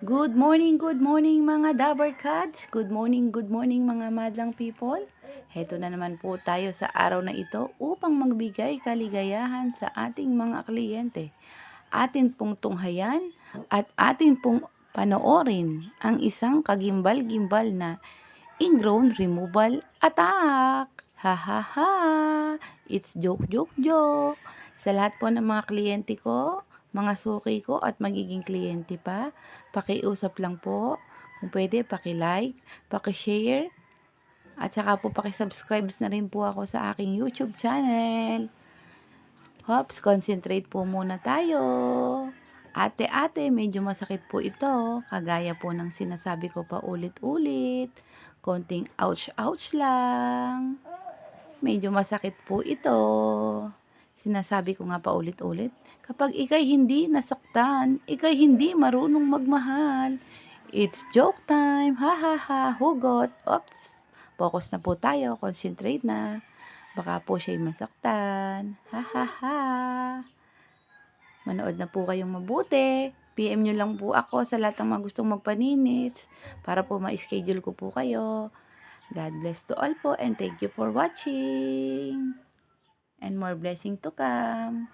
Good morning mga Dabarkads. Good morning mga madlang people. Heto na naman po tayo sa araw na ito upang magbigay kaligayahan sa ating mga kliyente. Atin pong tunghayan at atin pong panoorin ang isang kagimbal-gimbal na ingrown removal attack. Ha ha ha! It's joke, joke, joke. Sa lahat po ng mga kliyente ko, mga suki ko at magiging kliyente pa, pakiusap lang po. Kung pwede, paki-like, paki-share, at saka po paki-subscribe na rin po ako sa aking YouTube channel. Hops, concentrate po muna tayo. Ate-ate, medyo masakit po ito. Kagaya po ng sinasabi ko pa ulit-ulit. Konting ouch-ouch lang. Medyo masakit po ito. Sinasabi ko nga pa ulit-ulit. Kapag ikay hindi nasaktan, ikay hindi marunong magmahal. It's joke time. Ha ha ha. Hugot. Oops. Focus na po tayo. Concentrate na. Baka po siya'y masaktan. Ha ha ha. Manood na po kayong mabuti. PM nyo lang po ako sa lahat ng mga gustong magpaninis para po ma-schedule ko po kayo. God bless to all po and thank you for watching. And more blessing to come.